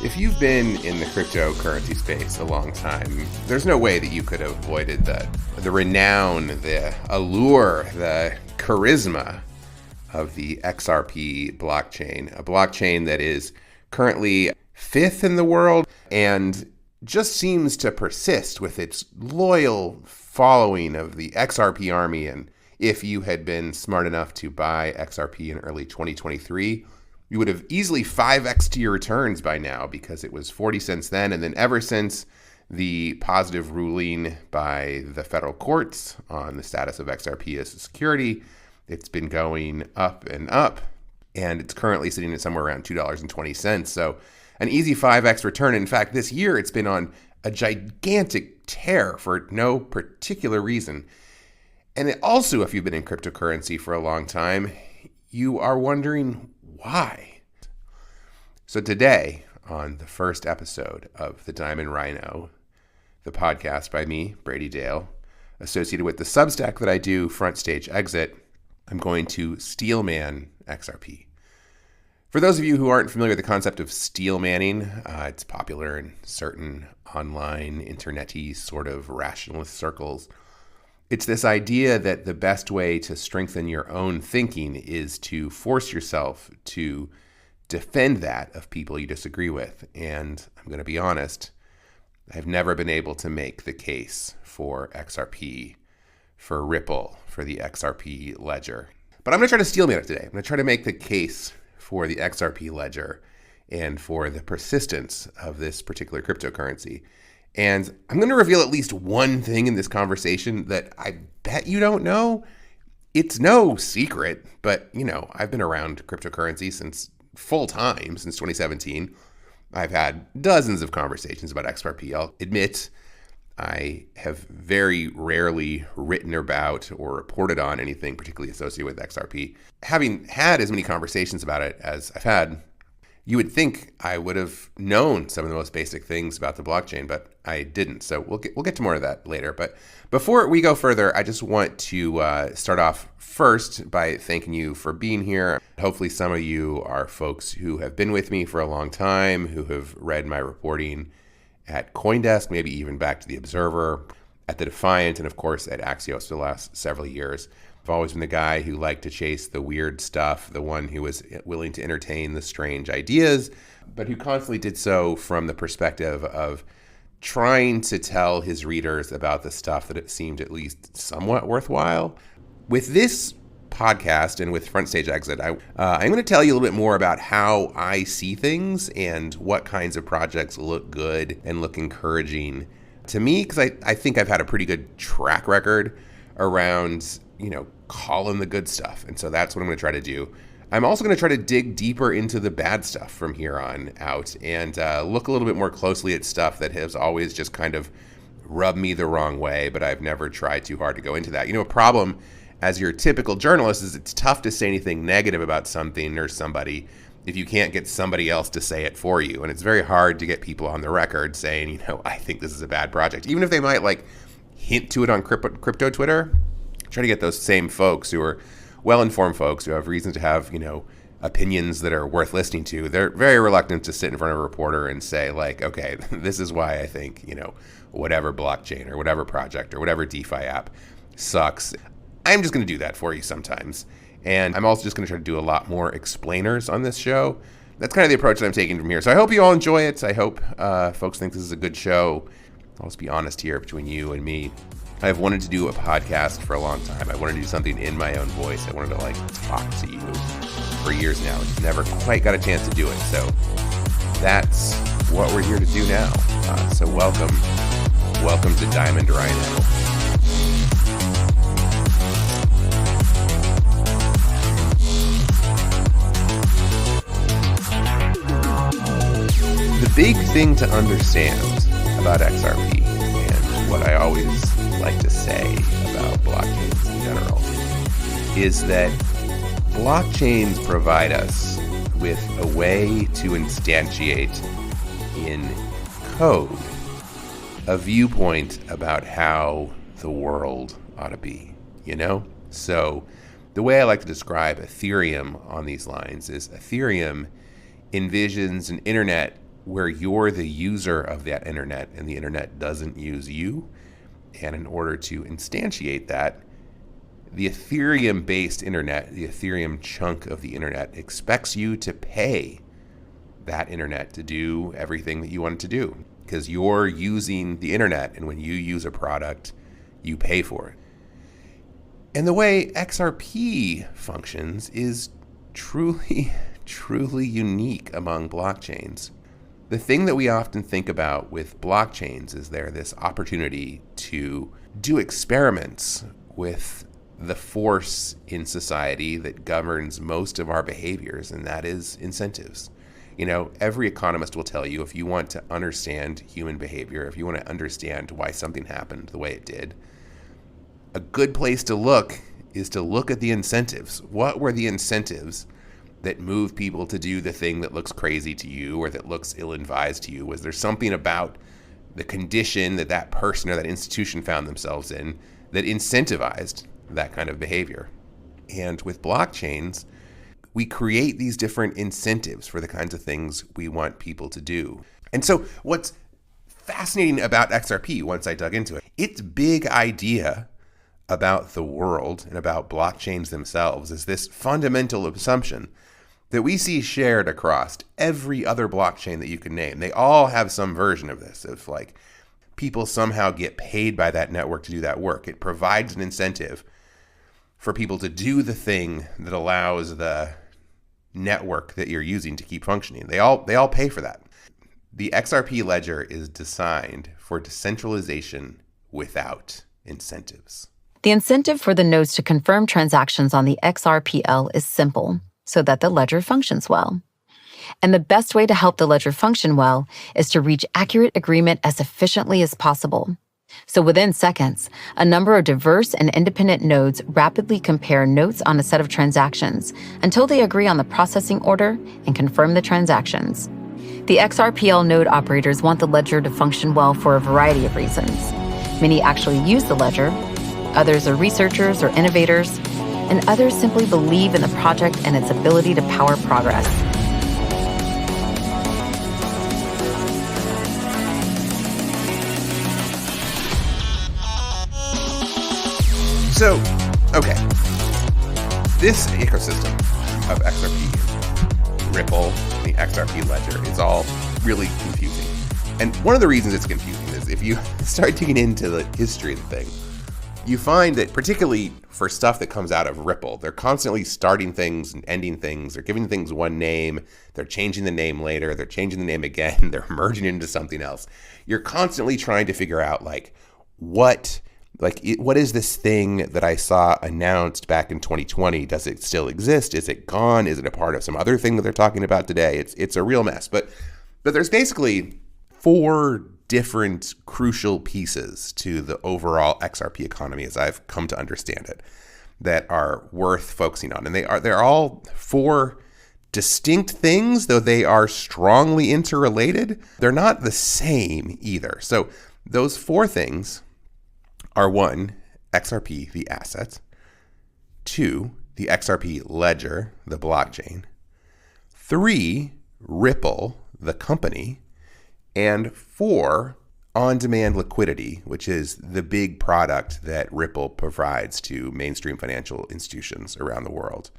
If you've been in the cryptocurrency space a long time, there's no way that you could have avoided the renown, the allure, the charisma of the XRP blockchain, a blockchain that is currently fifth in the world and just seems to persist with its loyal following of the XRP army. And if you had been smart enough to buy XRP in early 2023, you would have easily 5x'd your returns by now because it was 40 cents then. And then ever since the positive ruling by the federal courts on the status of XRP as a security, it's been going up and up. And it's currently sitting at somewhere around $2.20. So an easy 5x return. In fact, this year it's been on a gigantic tear for no particular reason. And also, if you've been in cryptocurrency for a long time, you are wondering why. So today, on the first episode of the Diamond Rhino, the podcast by me, Brady Dale, associated with the Substack that I do, Front Stage Exit, I'm going to steelman XRP. For those of you who aren't familiar with the concept of steelmanning, it's popular in certain online, internet-y sort of rationalist circles. It's this idea that the best way to strengthen your own thinking is to force yourself to defend that of people you disagree with. And I'm going to be honest, I've never been able to make the case for XRP, for Ripple, for the XRP ledger. But I'm going to try to steelman it today. I'm going to try to make the case for the XRP ledger and for the persistence of this particular cryptocurrency. And I'm going to reveal at least one thing in this conversation that I bet you don't know. It's no secret, but, I've been around cryptocurrency since full time, since 2017. I've had dozens of conversations about XRP. I'll admit I have very rarely written about or reported on anything particularly associated with XRP. Having had as many conversations about it as I've had, you would think I would have known some of the most basic things about the blockchain, but I didn't. So we'll get to more of that later. But before we go further, I just want to start off first by thanking you for being here. Hopefully some of you are folks who have been with me for a long time, who have read my reporting at CoinDesk, maybe even back to the Observer, at the Defiant, and of course at Axios for the last several years. I've always been the guy who liked to chase the weird stuff, the one who was willing to entertain the strange ideas, but who constantly did so from the perspective of trying to tell his readers about the stuff that it seemed at least somewhat worthwhile. With this podcast and with Front Stage Exit, I'm going to tell you a little bit more about how I see things and what kinds of projects look good and look encouraging to me, because I think I've had a pretty good track record around calling the good stuff. And so that's what I'm going to try to do. I'm also going to try to dig deeper into the bad stuff from here on out and look a little bit more closely at stuff that has always just kind of rubbed me the wrong way, but I've never tried too hard to go into that. A problem as your typical journalist is it's tough to say anything negative about something or somebody if you can't get somebody else to say it for you. And it's very hard to get people on the record saying, I think this is a bad project. Even if they might hint to it on crypto Twitter, try to get those same folks who are well-informed folks who have reason to have, opinions that are worth listening to. They're very reluctant to sit in front of a reporter and say okay, this is why I think, whatever blockchain or whatever project or whatever DeFi app sucks. I'm just going to do that for you sometimes. And I'm also just going to try to do a lot more explainers on this show. That's kind of the approach that I'm taking from here. So I hope you all enjoy it. I hope folks think this is a good show. I'll just be honest here between you and me. I've wanted to do a podcast for a long time. I wanted to do something in my own voice. I wanted to talk to you for years now. Just never quite got a chance to do it. So that's what we're here to do now. So welcome to Diamond Rhino. The big thing to understand about XRP and what I always like to say about blockchains in general is that blockchains provide us with a way to instantiate in code a viewpoint about how the world ought to be, So the way I like to describe Ethereum on these lines is Ethereum envisions an internet where you're the user of that internet and the internet doesn't use you. And in order to instantiate that, the Ethereum-based internet, the Ethereum chunk of the internet, expects you to pay that internet to do everything that you want it to do, because you're using the internet, and when you use a product, you pay for it. And the way XRP functions is truly, truly unique among blockchains. The thing that we often think about with blockchains is they're this opportunity to do experiments with the force in society that governs most of our behaviors, and that is incentives. You know, every economist will tell you, if you want to understand human behavior, if you want to understand why something happened the way it did, a good place to look is to look at the incentives. What were the incentives that move people to do the thing that looks crazy to you or that looks ill-advised to you? Was there something about the condition that that person or that institution found themselves in that incentivized that kind of behavior? And with blockchains, we create these different incentives for the kinds of things we want people to do. And so what's fascinating about XRP, once I dug into it, its big idea about the world and about blockchains themselves is this fundamental assumption that we see shared across every other blockchain that you can name. They all have some version of this, of like people somehow get paid by that network to do that work. It provides an incentive for people to do the thing that allows the network that you're using to keep functioning. They all pay for that. The XRP ledger is designed for decentralization without incentives. The incentive for the nodes to confirm transactions on the XRPL is simple, so that the ledger functions well. And the best way to help the ledger function well is to reach accurate agreement as efficiently as possible. So within seconds, a number of diverse and independent nodes rapidly compare notes on a set of transactions until they agree on the processing order and confirm the transactions. The XRPL node operators want the ledger to function well for a variety of reasons. Many actually use the ledger, others are researchers or innovators, and others simply believe in the project and its ability to power progress. So, okay, this ecosystem of XRP, Ripple, the XRP ledger is all really confusing. And one of the reasons it's confusing is if you start digging into the history of the thing, you find that particularly for stuff that comes out of Ripple, they're constantly starting things and ending things. They're giving things one name. They're changing the name later. They're changing the name again. They're merging it into something else. You're constantly trying to figure out what is this thing that I saw announced back in 2020? Does it still exist? Is it gone? Is it a part of some other thing that they're talking about today? It's a real mess. But there's basically 4 different crucial pieces to the overall XRP economy, as I've come to understand it, that are worth focusing on. And they're all 4 distinct things, though they are strongly interrelated. They're not the same either. So those 4 things are: 1, XRP, the asset; 2, the XRP ledger, the blockchain; 3, Ripple, the company; and 4, on-demand liquidity, which is the big product that Ripple provides to mainstream financial institutions around the world.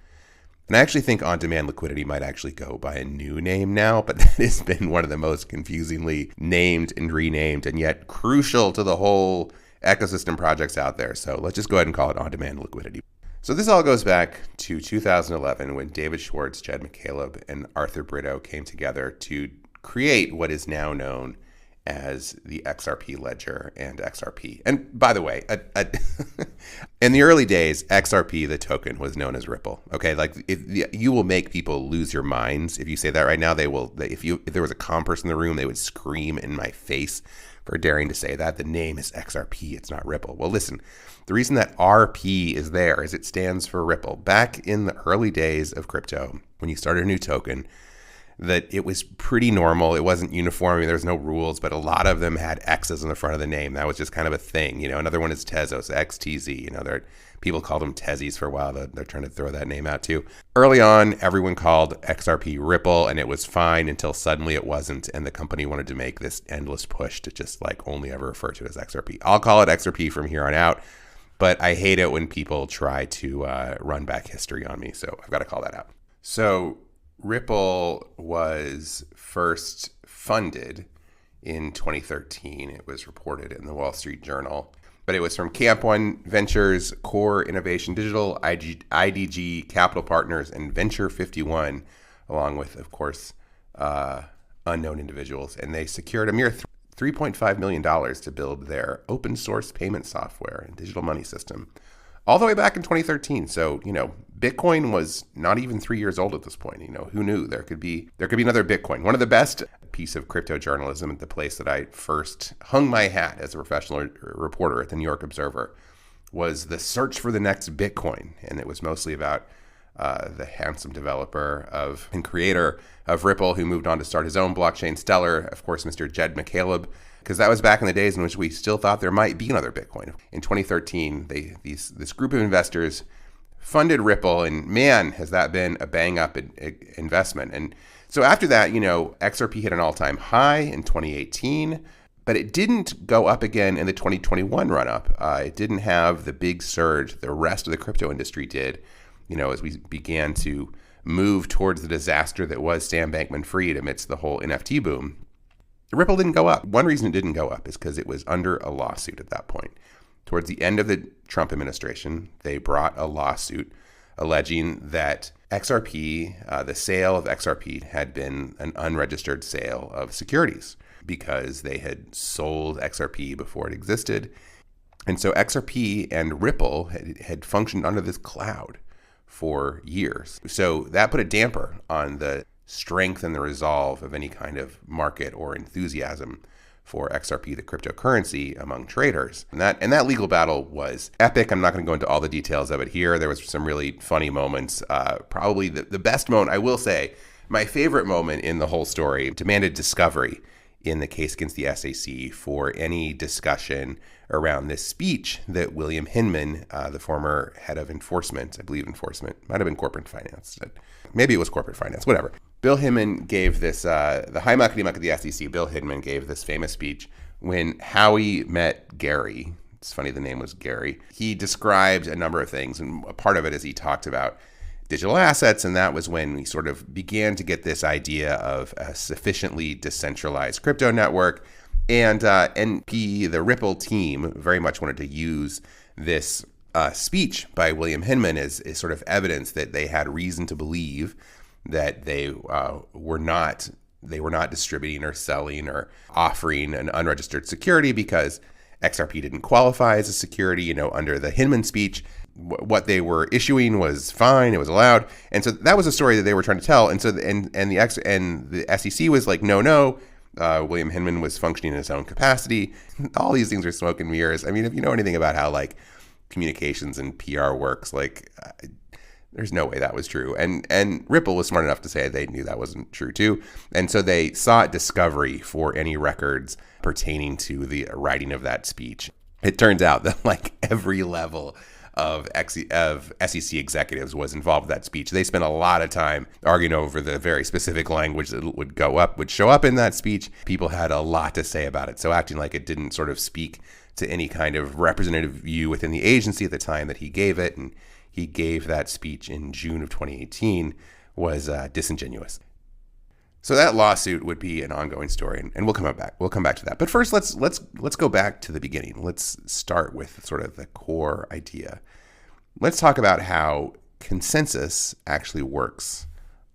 And I actually think on-demand liquidity might actually go by a new name now, but that has been one of the most confusingly named and renamed and yet crucial to the whole ecosystem projects out there. So let's just go ahead and call it on-demand liquidity. So this all goes back to 2011 when David Schwartz, Jed McCaleb, and Arthur Brito came together to create what is now known as the XRP ledger and XRP. And by the way, in the early days, XRP, the token, was known as Ripple. Okay, you will make people lose your minds if you say that right now. If there was a calm person in the room, they would scream in my face for daring to say that. The name is XRP, it's not Ripple. Well, listen, the reason that RP is there is it stands for Ripple. Back in the early days of crypto, when you started a new token, that it was pretty normal. It wasn't uniform. I mean, there's no rules, but a lot of them had X's in the front of the name. That was just kind of a thing. Another one is Tezos, XTZ. People called them Tezzies for a while. They're trying to throw that name out too. Early on, everyone called XRP Ripple, and it was fine until suddenly it wasn't, and the company wanted to make this endless push to just only ever refer to it as XRP. I'll call it XRP from here on out, but I hate it when people try to run back history on me, so I've got to call that out. So Ripple was first funded in 2013. It was reported in the Wall Street Journal. But it was from Camp One Ventures, Core Innovation Digital, IDG Capital Partners, and Venture 51, along with, of course, unknown individuals. And they secured a mere $3.5 million to build their open source payment software and digital money system all the way back in 2013. So, Bitcoin was not even 3 years old at this point. Who knew there could be another Bitcoin? One of the best piece of crypto journalism at the place that I first hung my hat as a professional reporter at the New York Observer was the search for the next Bitcoin. And it was mostly about the handsome developer and creator of Ripple, who moved on to start his own blockchain, Stellar, of course, Mr. Jed McCaleb, because that was back in the days in which we still thought there might be another Bitcoin. In 2013, this group of investors funded Ripple, and man, has that been a bang-up investment. And so after that, XRP hit an all-time high in 2018, but it didn't go up again in the 2021 run-up. It didn't have the big surge the rest of the crypto industry did, as we began to move towards the disaster that was Sam Bankman-Fried amidst the whole NFT boom. Ripple didn't go up. One reason it didn't go up is because it was under a lawsuit at that point. Towards the end of the Trump administration, they brought a lawsuit alleging that XRP, the sale of XRP, had been an unregistered sale of securities because they had sold XRP before it existed. And so XRP and Ripple had functioned under this cloud for years. So that put a damper on the strength and the resolve of any kind of market or enthusiasm for XRP, the cryptocurrency, among traders. And that legal battle was epic. I'm not going to go into all the details of it here. There was some really funny moments. Probably the best moment, I will say, my favorite moment in the whole story, demanded discovery in the case against the SEC for any discussion around this speech that William Hinman, the former head of enforcement, I believe enforcement, might have been corporate finance. Maybe it was corporate finance, whatever. Bill Hinman gave this, the high muckety muck of the SEC, Bill Hinman gave this famous speech when Howey met Gary. It's funny the name was Gary. He described a number of things, and a part of it is he talked about digital assets, and that was when we sort of began to get this idea of a sufficiently decentralized crypto network. And NP, the Ripple team, very much wanted to use this speech by William Hinman as sort of evidence that they had reason to believe that they were not distributing or selling or offering an unregistered security because XRP didn't qualify as a security, under the Hinman speech. What they were issuing was fine; it was allowed, and so that was a story that they were trying to tell. And so, the SEC was like, no. William Hinman was functioning in his own capacity. All these things are smoke and mirrors. I mean, if you know anything about how communications and PR works, there's no way that was true. And Ripple was smart enough to say they knew that wasn't true too. And so they sought discovery for any records pertaining to the writing of that speech. It turns out that every level of SEC executives was involved with that speech. They spent a lot of time arguing over the very specific language that would show up in that speech. People had a lot to say about it. So acting like it didn't sort of speak to any kind of representative view within the agency at the time that he gave it, and he gave that speech in June of 2018, was disingenuous. So that lawsuit would be an ongoing story, and we'll come back. We'll come back to that. But first, let's go back to the beginning. Let's start with sort of the core idea. Let's talk about how consensus actually works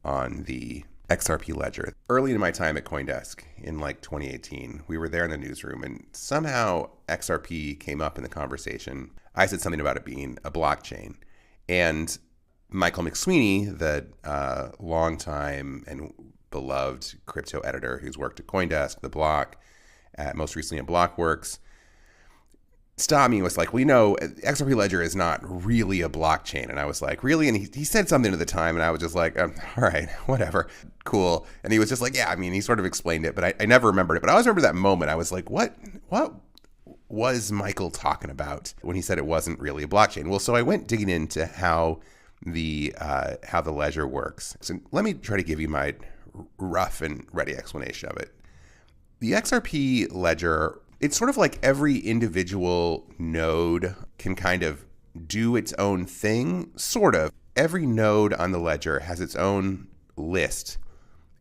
on the XRP ledger. Early in my time at CoinDesk in 2018, we were there in the newsroom, and somehow XRP came up in the conversation. I said something about it being a blockchain, and Michael McSweeney, the longtime and beloved crypto editor who's worked at CoinDesk, The Block, most recently at Blockworks, stopped me and was like, well, you know, XRP Ledger is not really a blockchain. And I was like, really? And he said something at the time, and I was just like, all right, whatever, cool. And he was just like, yeah, I mean, he sort of explained it, but I never remembered it. But I always remember that moment. I was like, what was Michael talking about when he said it wasn't really a blockchain? Well, so I went digging into how the ledger works. So let me try to give you my rough and ready explanation of it. The XRP ledger, it's sort of like every individual node can kind of do its own thing, sort of. Every node on the ledger has its own list,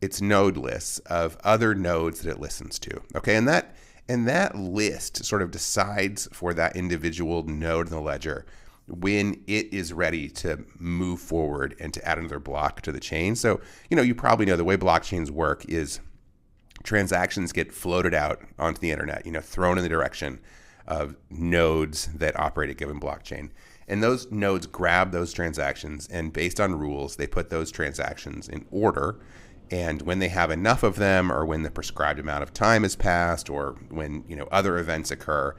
its node lists of other nodes that it listens to. Okay, and that list sort of decides for that individual node in the ledger when it is ready to move forward and to add another block to the chain. So, you know, you probably know the way blockchains work is transactions get floated out onto the internet, you know, thrown in the direction of nodes that operate a given blockchain. And those nodes grab those transactions, and based on rules, they put those transactions in order. And when they have enough of them, or when the prescribed amount of time has passed, or when, you know, other events occur,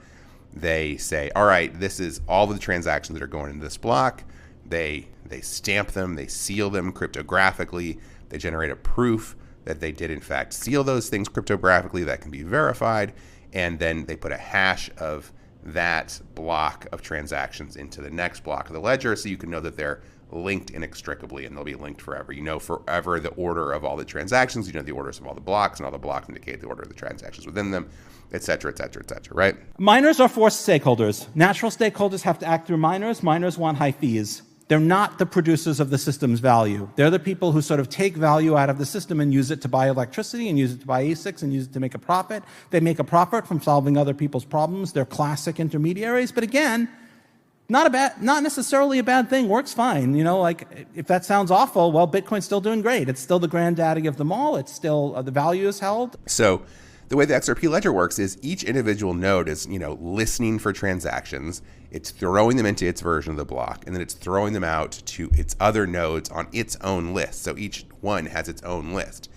they say, all right, this is all of the transactions that are going into this block. They stamp them, they seal them cryptographically, they generate a proof that they did in fact seal those things cryptographically that can be verified, and then they put a hash of that block of transactions into the next block of the ledger, so you can know that they're linked inextricably, and they'll be linked forever. You know forever the order of all the transactions, you know the orders of all the blocks, and all the blocks indicate the order of the transactions within them, et cetera, et cetera, et cetera, right? Miners are forced stakeholders. Natural stakeholders have to act through miners. Miners want high fees. They're not the producers of the system's value. They're the people who sort of take value out of the system and use it to buy electricity and use it to buy ASICs and use it to make a profit. They make a profit from solving other people's problems. They're classic intermediaries. But again, not necessarily a bad thing. Works fine. You know, like if that sounds awful, well, Bitcoin's still doing great. It's still the granddaddy of them all. It's still the value is held. So the way the XRP ledger works is each individual node is, you know, listening for transactions. It's throwing them into its version of the block, and then it's throwing them out to its other nodes on its own list. So each one has its own list.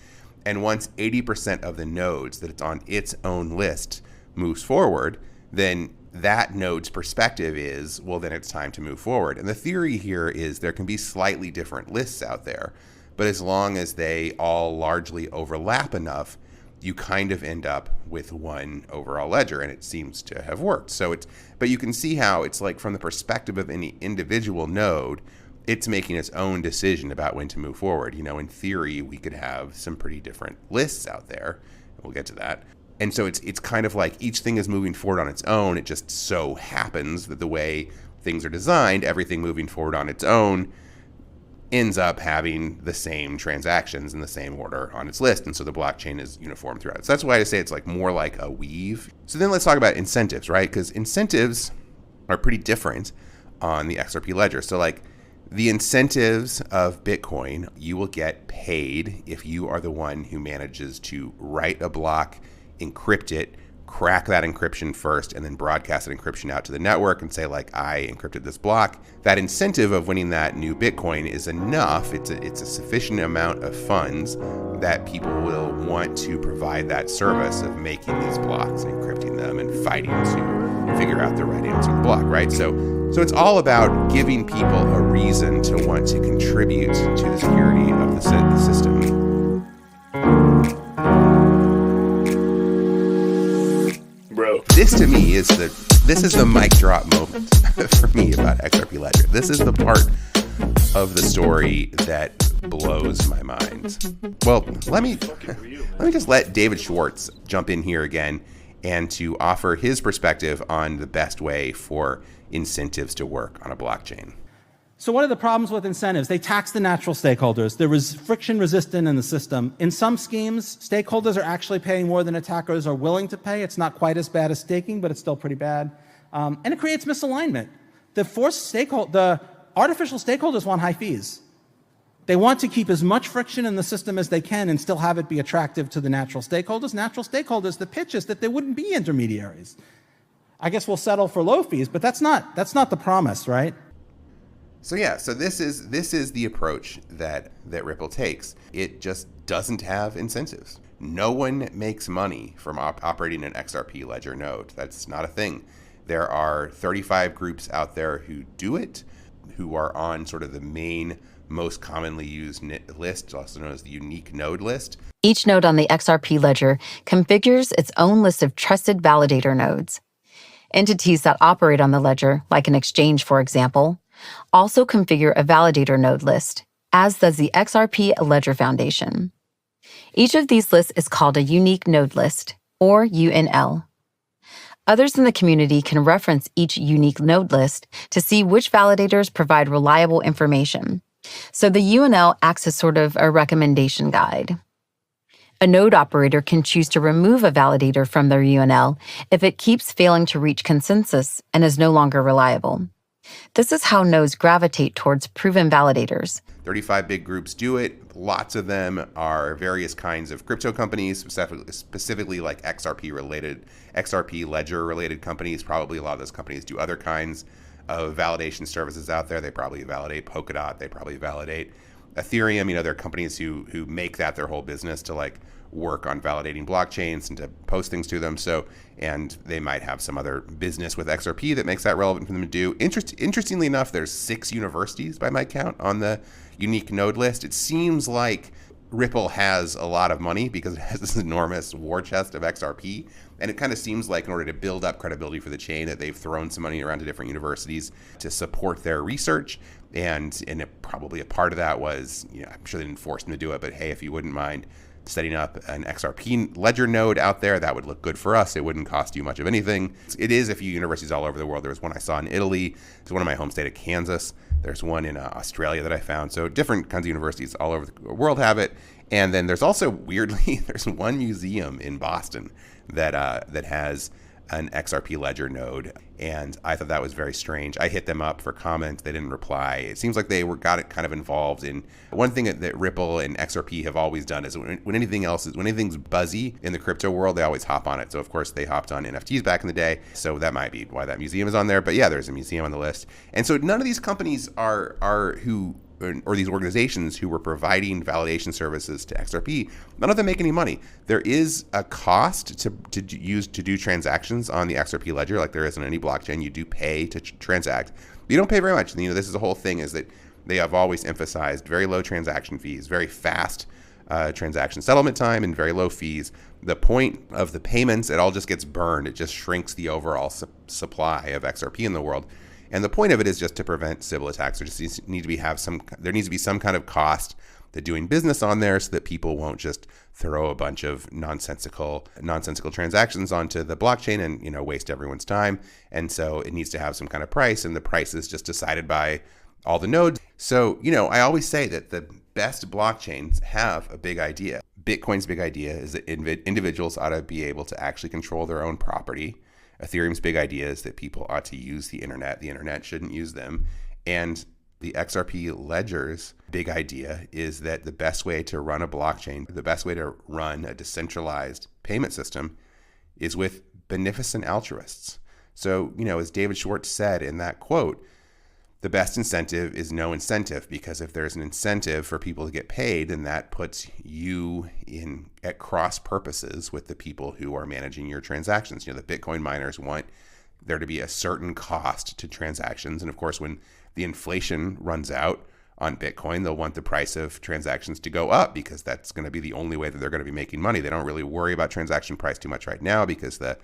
And once 80% of the nodes that it's on its own list moves forward, then that node's perspective is, well, then it's time to move forward. And the theory here is there can be slightly different lists out there, but as long as they all largely overlap enough, you kind of end up with one overall ledger, and it seems to have worked. But you can see how it's like from the perspective of any individual node, it's making its own decision about when to move forward. You know, in theory, we could have some pretty different lists out there. We'll get to that. And so it's kind of like each thing is moving forward on its own. It just so happens that the way things are designed, everything moving forward on its own ends up having the same transactions in the same order on its list. And so the blockchain is uniform throughout. So that's why I say it's like more like a weave. So then let's talk about incentives, right? Because incentives are pretty different on the XRP ledger. So like the incentives of Bitcoin, you will get paid if you are the one who manages to write a block, encrypt it, crack that encryption first, and then broadcast that encryption out to the network and say, like, I encrypted this block. That incentive of winning that new Bitcoin is enough. It's a sufficient amount of funds that people will want to provide that service of making these blocks, encrypting them, and fighting to figure out the right answer to the block, right? So it's all about giving people a reason to want to contribute to the security of the system. This to me is the mic drop moment for me about XRP Ledger. This is the part of the story that blows my mind. Well, let me just let David Schwartz jump in here again and to offer his perspective on the best way for incentives to work on a blockchain. So what are the problems with incentives? They tax the natural stakeholders. There is friction resistant in the system. In some schemes, stakeholders are actually paying more than attackers are willing to pay. It's not quite as bad as staking, but it's still pretty bad. And it creates misalignment. The artificial stakeholders want high fees. They want to keep as much friction in the system as they can and still have it be attractive to the natural stakeholders. Natural stakeholders, the pitch is that there wouldn't be intermediaries. I guess we'll settle for low fees, but that's not the promise, right? So yeah, so this is the approach that Ripple takes. It just doesn't have incentives. No one makes money from operating an XRP ledger node. That's not a thing. There are 35 groups out there who do it, who are on sort of the main, most commonly used list, also known as the unique node list. Each node on the XRP ledger configures its own list of trusted validator nodes. Entities that operate on the ledger, like an exchange, for example, also configure a validator node list, as does the XRPL Foundation. Each of these lists is called a unique node list, or UNL. Others in the community can reference each unique node list to see which validators provide reliable information. So the UNL acts as sort of a recommendation guide. A node operator can choose to remove a validator from their UNL if it keeps failing to reach consensus and is no longer reliable. This is how nodes gravitate towards proven validators. 35 big groups do it. Lots of them are various kinds of crypto companies, specifically like XRP ledger related companies. Probably a lot of those companies do other kinds of validation services out there. They probably validate Polkadot. They probably validate Ethereum. There are companies who make that their whole business to like work on validating blockchains and to post things to them. And they might have some other business with XRP that makes that relevant for them to do. Interestingly enough, there's 6 universities by my count on the unique node list. It seems like Ripple has a lot of money because it has this enormous war chest of XRP. And it kind of seems like in order to build up credibility for the chain that they've thrown some money around to different universities to support their research. And probably a part of that was, I'm sure they didn't force them to do it, but hey, if you wouldn't mind setting up an XRP ledger node out there, that would look good for us. It wouldn't cost you much of anything. It is a few universities all over the world. There was one I saw in Italy. There's one in my home state of Kansas. There's one in Australia that I found. So different kinds of universities all over the world have it. And then there's also, weirdly, there's one museum in Boston that has an XRP ledger node. And I thought that was very strange. I hit them up for comment. They didn't reply. It seems like they got it kind of involved in one thing that Ripple and XRP have always done is when anything's buzzy in the crypto world, they always hop on it. So of course they hopped on NFTs back in the day. So that might be why that museum is on there. But yeah, there's a museum on the list. And so none of these companies or these organizations who were providing validation services to XRP, none of them make any money. There is a cost to do transactions on the XRP ledger, like there is on any blockchain. You do pay to transact. But you don't pay very much. This is the whole thing, is that they have always emphasized very low transaction fees, very fast transaction settlement time, and very low fees. The point of the payments, it all just gets burned. It just shrinks the overall supply of XRP in the world. And the point of it is just to prevent Sybil attacks. There needs to be some kind of cost to doing business on there, so that people won't just throw a bunch of nonsensical transactions onto the blockchain and waste everyone's time. And so it needs to have some kind of price, and the price is just decided by all the nodes. So I always say that the best blockchains have a big idea. Bitcoin's big idea is that individuals ought to be able to actually control their own property. Ethereum's big idea is that people ought to use the internet. The internet shouldn't use them. And the XRP ledger's big idea is that the best way to run a blockchain, the best way to run a decentralized payment system is with beneficent altruists. So, as David Schwartz said in that quote, the best incentive is no incentive, because if there's an incentive for people to get paid, then that puts you at cross purposes with the people who are managing your transactions. The Bitcoin miners want there to be a certain cost to transactions. And of course, when the inflation runs out on Bitcoin, they'll want the price of transactions to go up, because that's going to be the only way that they're going to be making money. They don't really worry about transaction price too much right now, because the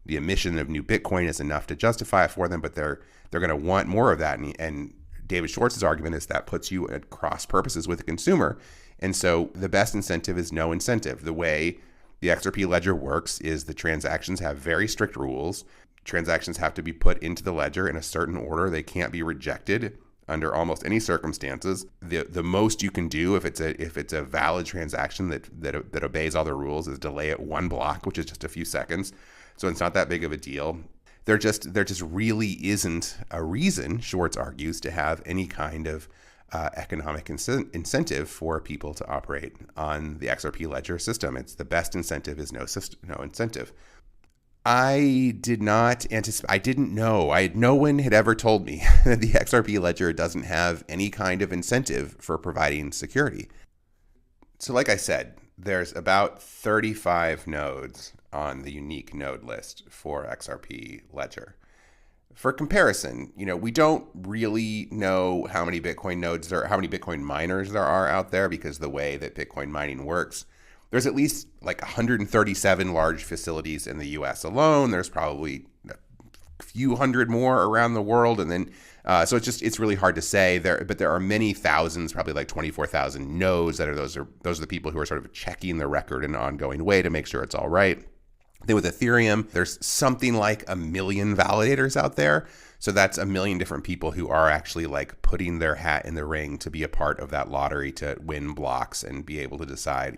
emission of new Bitcoin is enough to justify it for them, but they're going to want more of that. And David Schwartz's argument is that puts you at cross purposes with the consumer. And so the best incentive is no incentive. The way the XRP ledger works is the transactions have very strict rules. Transactions have to be put into the ledger in a certain order. They can't be rejected under almost any circumstances. The most you can do if it's a valid transaction that obeys all the rules is delay it 1 block, which is just a few seconds. So it's not that big of a deal. There just really isn't a reason, Schwartz argues, to have any kind of economic incentive for people to operate on the XRP ledger system. It's the best incentive is no incentive. I did not anticipate. I didn't know. No one had ever told me that the XRP ledger doesn't have any kind of incentive for providing security. So like I said, there's about 35 nodes on the unique node list for XRP ledger. For comparison, we don't really know how many Bitcoin nodes how many Bitcoin miners there are out there, because the way that Bitcoin mining works, there's at least like 137 large facilities in the US alone. There's probably a few hundred more around the world. And then, so it's really hard to say but there are many thousands, probably like 24,000 nodes those are the people who are sort of checking the record in an ongoing way to make sure it's all right. Then with Ethereum, there's something like 1 million validators out there. So that's 1 million different people who are actually like putting their hat in the ring to be a part of that lottery to win blocks and be able to decide,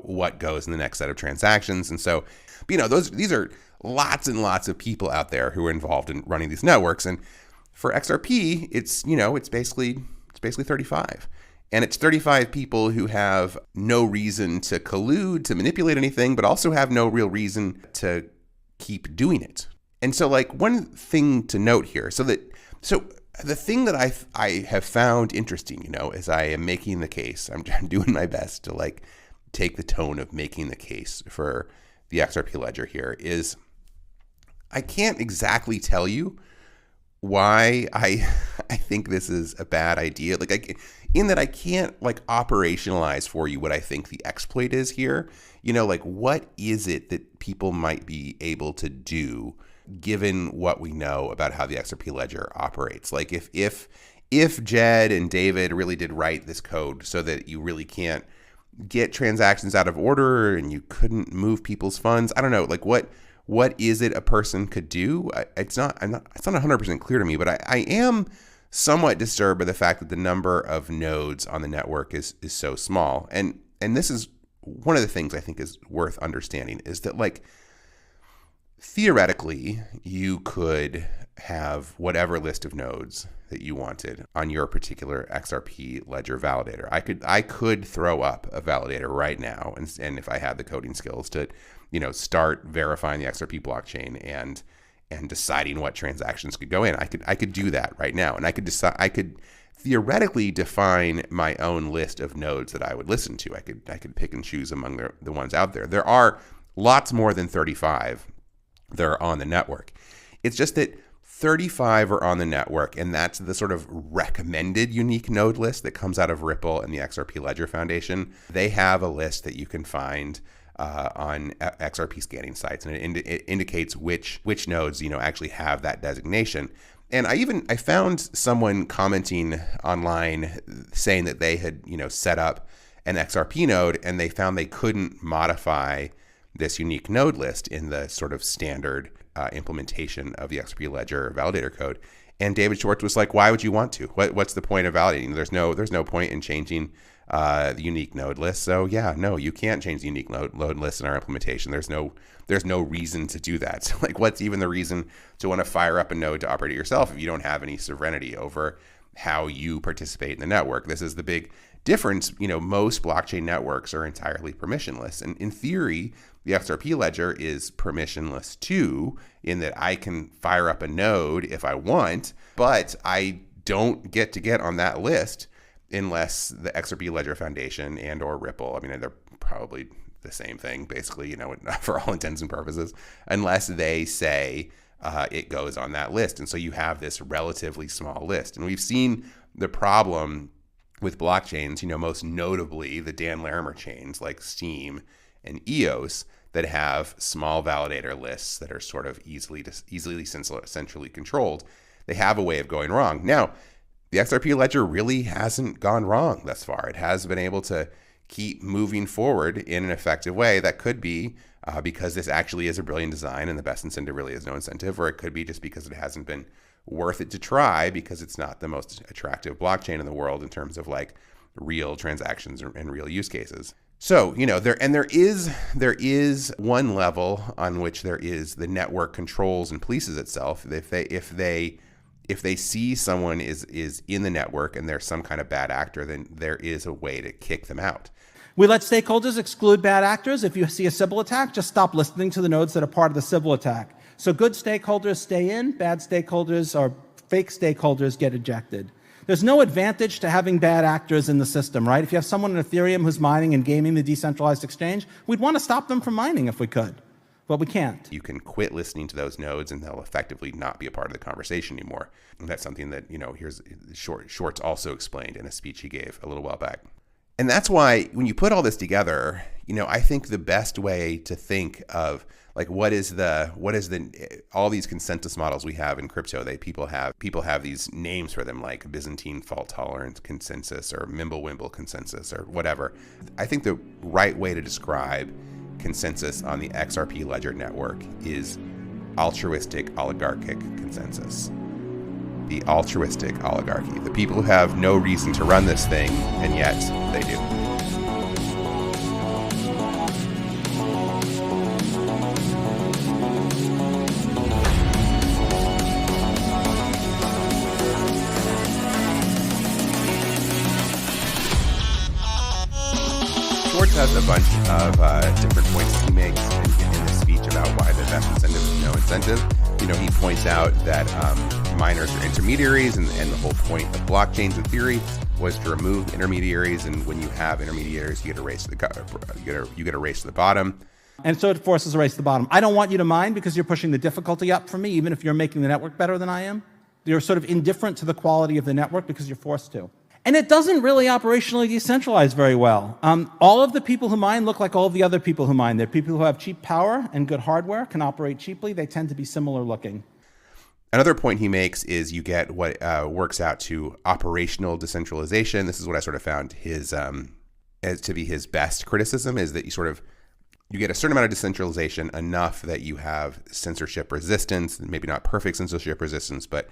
what goes in the next set of transactions. And so, these are lots and lots of people out there who are involved in running these networks. And for XRP, it's basically 35. And it's 35 people who have no reason to collude, to manipulate anything, but also have no real reason to keep doing it. And so, like, one thing to note here, so the thing that I have found interesting, as I am making the case, I'm doing my best to like take the tone of making the case for the XRP ledger here, is I can't exactly tell you why I think this is a bad idea. Like, in that I can't like operationalize for you what I think the exploit is here. Like, what is it that people might be able to do given what we know about how the XRP ledger operates? Like, if Jed and David really did write this code so that you really can't get transactions out of order and you couldn't move people's funds, I don't know, like what is it a person could do? It's not 100% clear to me, but I am somewhat disturbed by the fact that the number of nodes on the network is so small. And this is one of the things I think is worth understanding, is that like theoretically you could have whatever list of nodes that you wanted on your particular XRP ledger validator. I could throw up a validator right now, and if I had the coding skills to start verifying the XRP blockchain and deciding what transactions could go in, I could do that right now, and I could theoretically define my own list of nodes that I would listen to. I could pick and choose among the ones out there. There are lots more than 35 that are on the network. It's just that 35 are on the network, and that's the sort of recommended unique node list that comes out of Ripple and the XRP Ledger Foundation. They have a list that you can find on XRP scanning sites, and it indicates which nodes actually have that designation. And I found someone commenting online saying that they had set up an XRP node, and they found they couldn't modify this unique node list in the sort of standard implementation of the XRP Ledger validator code. And David Schwartz was like, "Why would you want to? What's the point of validating? There's no point in changing the unique node list. So yeah, no, you can't change the unique node list in our implementation. There's no reason to do that. So like, what's even the reason to want to fire up a node to operate it yourself if you don't have any sovereignty over how you participate in the network? This is the big difference. Most blockchain networks are entirely permissionless, and in theory, the XRP ledger is permissionless too, in that I can fire up a node if I want, but I don't get on that list unless the XRP Ledger Foundation and or Ripple, they're probably the same thing, basically, for all intents and purposes, unless they say it goes on that list. And so you have this relatively small list. And we've seen the problem with blockchains, most notably the Dan Larimer chains like Steem and EOS, that have small validator lists that are sort of easily centrally controlled. They have a way of going wrong. Now, the XRP ledger really hasn't gone wrong thus far. It has been able to keep moving forward in an effective way. That could be because this actually is a brilliant design and the best incentive really is no incentive, or it could be just because it hasn't been worth it to try because it's not the most attractive blockchain in the world in terms of like real transactions and real use cases. So, there is one level on which there is the network controls and polices itself. If they see someone is in the network and there's some kind of bad actor, then there is a way to kick them out. We let stakeholders exclude bad actors. If you see a Sybil attack, just stop listening to the nodes that are part of the Sybil attack. So good stakeholders stay in, bad stakeholders or fake stakeholders get ejected. There's no advantage to having bad actors in the system, right? If you have someone in Ethereum who's mining and gaming the decentralized exchange, we'd want to stop them from mining if we could. but we can't. You can quit listening to those nodes and they'll effectively not be a part of the conversation anymore. And that's something that, here's Schwartz also explained in a speech he gave a little while back. And that's why when you put all this together, I think the best way to think of like what is all these consensus models we have in crypto, people have these names for them like Byzantine fault tolerance consensus or Mimblewimble consensus or whatever. I think the right way to describe consensus on the XRP ledger network is altruistic oligarchic consensus. The altruistic oligarchy, the people who have no reason to run this thing, and yet they do. Schwartz has a bunch of different points he makes in this speech about why the best incentive is no incentive. He points out that miners are intermediaries, and the whole point of blockchains in theory was to remove intermediaries. And when you have intermediaries, you get a race to the bottom. And so it forces a race to the bottom. I don't want you to mine because you're pushing the difficulty up for me, even if you're making the network better than I am. You're sort of indifferent to the quality of the network because you're forced to. And it doesn't really operationally decentralize very well. All of the people who mine look like all of the other people who mine. They're people who have cheap power and good hardware, can operate cheaply. They tend to be similar looking. Another point he makes is you get what works out to operational decentralization. This is what I sort of found his as to be his best criticism, is that you get a certain amount of decentralization, enough that you have censorship resistance, maybe not perfect censorship resistance, but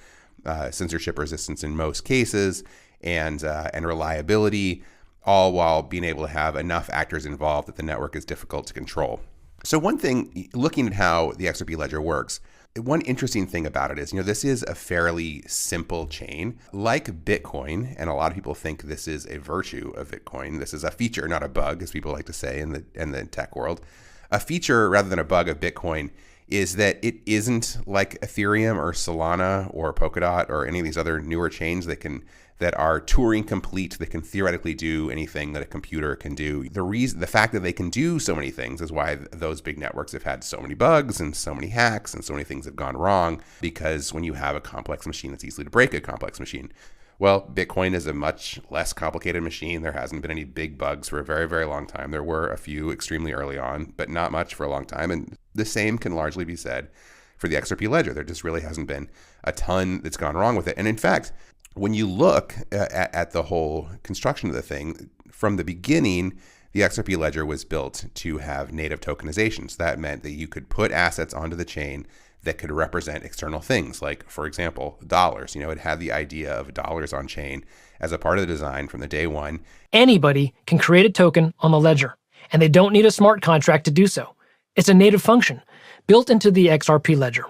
censorship resistance in most cases, and reliability, all while being able to have enough actors involved that the network is difficult to control. So one thing, looking at how the XRP ledger works, one interesting thing about it is, this is a fairly simple chain, like Bitcoin, and a lot of people think this is a virtue of Bitcoin. This is a feature, not a bug, as people like to say in the tech world. A feature rather than a bug of Bitcoin is that it isn't like Ethereum or Solana or Polkadot or any of these other newer chains that are Turing complete, that can theoretically do anything that a computer can do. The fact that they can do so many things is why those big networks have had so many bugs and so many hacks and so many things have gone wrong, because when you have a complex machine, it's easy to break a complex machine. Well, Bitcoin is a much less complicated machine. There hasn't been any big bugs for a very, very long time. There were a few extremely early on, but not much for a long time. And the same can largely be said for the XRP ledger. There just really hasn't been a ton that's gone wrong with it. And in fact, when you look at the whole construction of the thing, from the beginning, the XRP ledger was built to have native tokenizations. That meant that you could put assets onto the chain that could represent external things, like, for example, dollars. It had the idea of dollars on chain as a part of the design from the day one. Anybody can create a token on the ledger, and they don't need a smart contract to do so. It's a native function built into the XRP ledger.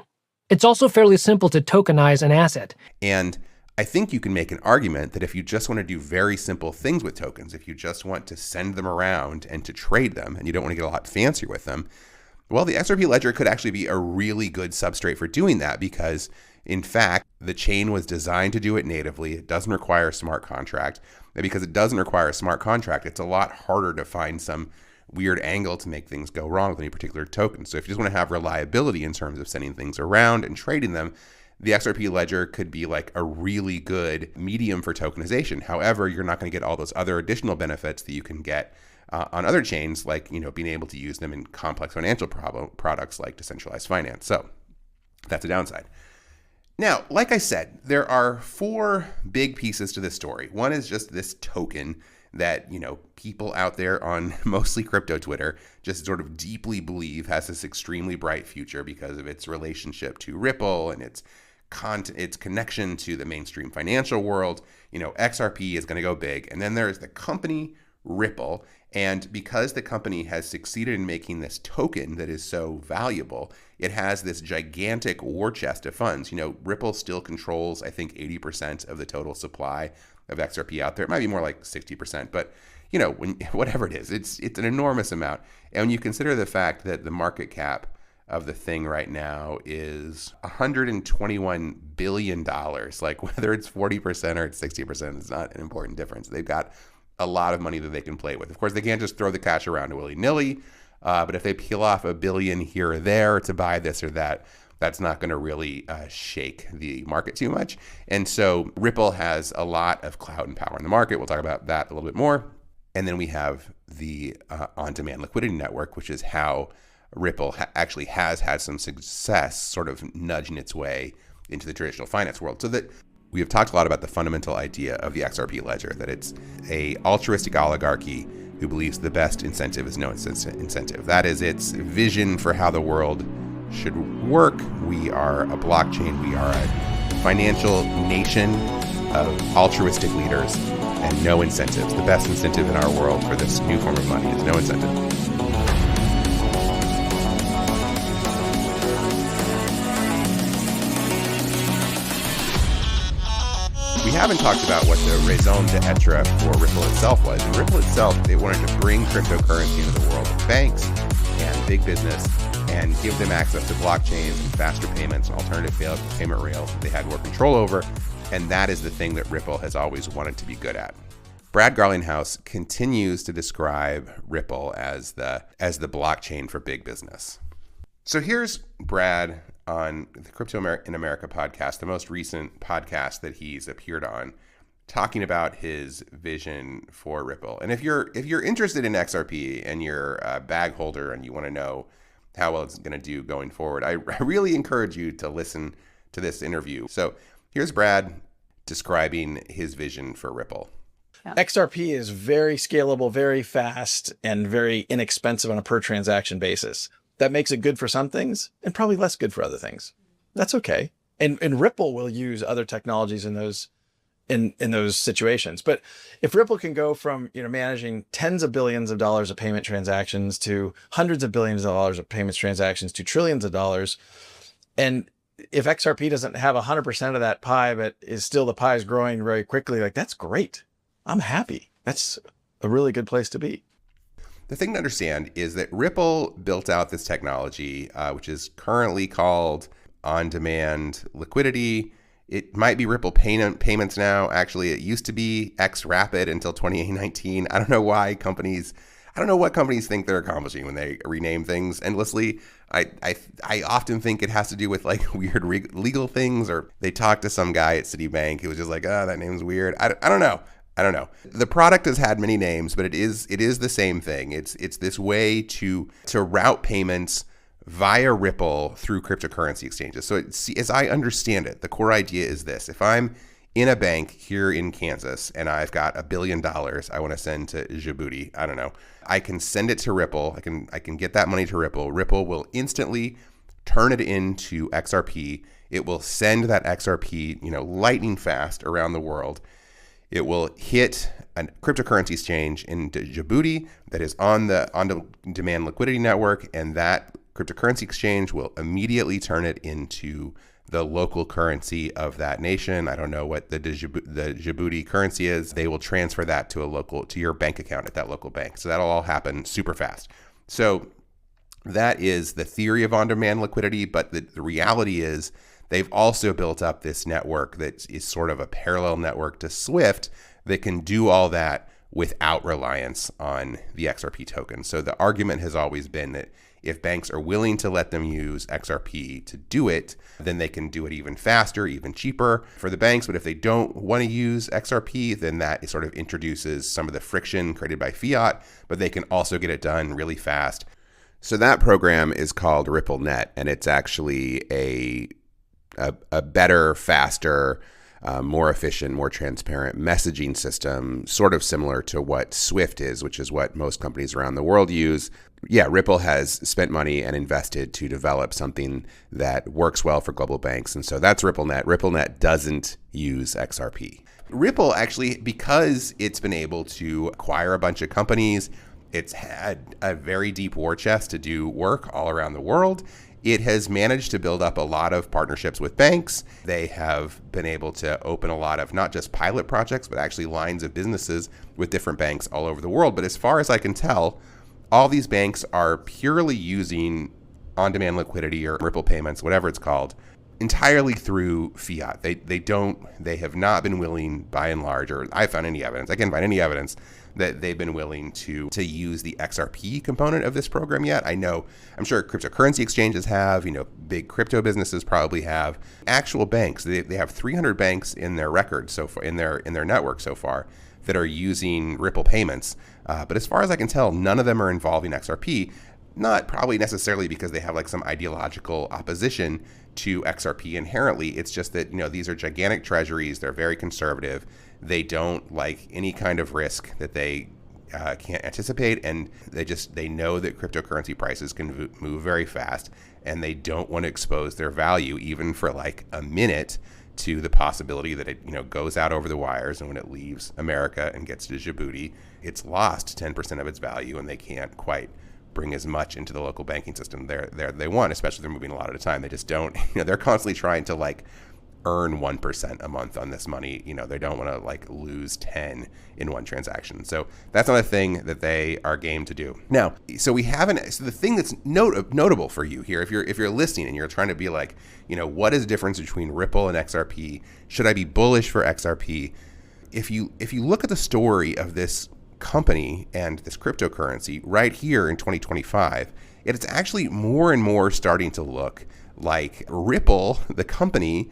It's also fairly simple to tokenize an asset. And I think you can make an argument that if you just want to do very simple things with tokens, if you just want to send them around and to trade them, and you don't want to get a lot fancier with them, well, the XRP ledger could actually be a really good substrate for doing that, because in fact, the chain was designed to do it natively. It doesn't require a smart contract. And because it doesn't require a smart contract, it's a lot harder to find some weird angle to make things go wrong with any particular token. So if you just want to have reliability in terms of sending things around and trading them, the XRP ledger could be like a really good medium for tokenization. However, you're not going to get all those other additional benefits that you can get on other chains, like being able to use them in complex financial products like decentralized finance. So that's a downside. Now, like I said, there are 4 big pieces to this story. One is just this token that people out there on mostly crypto Twitter just sort of deeply believe has this extremely bright future because of its relationship to Ripple and its connection to the mainstream financial world. XRP is going to go big. And then there's the company Ripple. And because the company has succeeded in making this token that is so valuable, it has this gigantic war chest of funds. Ripple still controls, I think, 80% of the total supply of XRP out there. It might be more like 60%, but whatever it is, it's an enormous amount. And when you consider the fact that the market cap of the thing right now is $121 billion, like whether it's 40% or it's 60%, it's not an important difference. They've got a lot of money that they can play with. Of course, they can't just throw the cash around willy-nilly. But if they peel off $1 billion here or there to buy this or that, that's not going to really shake the market too much. And so Ripple has a lot of clout and power in the market. We'll talk about that a little bit more. And then we have the on-demand liquidity network, which is how Ripple actually has had some success sort of nudging its way into the traditional finance world. So that we have talked a lot about the fundamental idea of the XRP ledger, that it's a altruistic oligarchy who believes the best incentive is no incentive. That is its vision for how the world should work. We are a blockchain. We are a financial nation of altruistic leaders and no incentives. The best incentive in our world for this new form of money is no incentive. We haven't talked about what the raison d'etre for Ripple itself was. And Ripple itself, they wanted to bring cryptocurrency into the world of banks and big business and give them access to blockchains and faster payments and alternative payment rails that they had more control over. And that is the thing that Ripple has always wanted to be good at. Brad Garlinghouse continues to describe Ripple as the blockchain for big business. So here's Brad on the Crypto in America podcast, the most recent podcast that he's appeared on, talking about his vision for Ripple. And if you're interested in XRP and you're a bag holder and you want to know how well it's going to do going forward, I really encourage you to listen to this interview. So here's Brad describing his vision for Ripple. XRP is very scalable, very fast, and very inexpensive on a per transaction basis. That makes it good for some things and probably less good for other things. That's okay. And Ripple will use other technologies in those situations. But if Ripple can go from, managing tens of billions of dollars of payment transactions to hundreds of billions of dollars of payments transactions to trillions of dollars, and if XRP doesn't have 100% of that pie, but the pie is growing very quickly, that's great. I'm happy. That's a really good place to be. The thing to understand is that Ripple built out this technology, which is currently called on-demand liquidity. It might be Ripple payments now. Actually, it used to be XRapid until 2019. I don't know what companies think they're accomplishing when they rename things endlessly. I often think it has to do with weird legal things, or they talked to some guy at Citibank who was just like, oh, that name's weird. I don't know. The product has had many names, but it is the same thing. It's this way to route payments via Ripple through cryptocurrency exchanges. So as I understand it, the core idea is this: if I'm in a bank here in Kansas and I've got $1 billion I want to send to Djibouti, I can send it to Ripple. I can get that money to Ripple. Ripple will instantly turn it into XRP. It will send that XRP, lightning fast around the world. It will hit a cryptocurrency exchange in Djibouti that is on the on-demand liquidity network, and that cryptocurrency exchange will immediately turn it into the local currency of that nation. I don't know what the Djibouti currency is. They will transfer that to your bank account at that local bank. So that'll all happen super fast. So that is the theory of on-demand liquidity, but the reality is they've also built up this network that is sort of a parallel network to Swift that can do all that without reliance on the XRP token. So the argument has always been that if banks are willing to let them use XRP to do it, then they can do it even faster, even cheaper for the banks. But if they don't want to use XRP, then that sort of introduces some of the friction created by fiat, but they can also get it done really fast. So that program is called RippleNet, and it's actually a better, faster, more efficient, more transparent messaging system, sort of similar to what Swift is, which is what most companies around the world use. Yeah, Ripple has spent money and invested to develop something that works well for global banks. And so that's RippleNet. RippleNet doesn't use XRP. Ripple actually, because it's been able to acquire a bunch of companies, it's had a very deep war chest to do work all around the world. It has managed to build up a lot of partnerships with banks. They have been able to open a lot of not just pilot projects, but actually lines of businesses with different banks all over the world. But as far as I can tell, all these banks are purely using on-demand liquidity or Ripple payments, whatever it's called, entirely through fiat. They have not been willing, by and large, or I can't find any evidence that they've been willing to use the XRP component of this program yet. I'm sure cryptocurrency exchanges have, big crypto businesses probably have. Actual banks, they have 300 banks in their record so far, in their network so far, that are using Ripple payments. But as far as I can tell, none of them are involving XRP. Not probably necessarily because they have like some ideological opposition to XRP inherently. It's just that, these are gigantic treasuries. They're very conservative. They don't like any kind of risk that they can't anticipate. And they know that cryptocurrency prices can move very fast, and they don't want to expose their value even for like a minute to the possibility that it, goes out over the wires, and when it leaves America and gets to Djibouti, it's lost 10% of its value, and they can't quite bring as much into the local banking system they want, especially if they're moving a lot at a time. They just don't, they're constantly trying to like earn 1% a month on this money. They don't want to like lose 10 in one transaction. So that's not a thing that they are game to do. Now, so the thing that's notable for you here, if you're listening and you're trying to be like, what is the difference between Ripple and XRP? Should I be bullish for XRP? If you look at the story of this company and this cryptocurrency right here in 2025, it's actually more and more starting to look like Ripple, the company,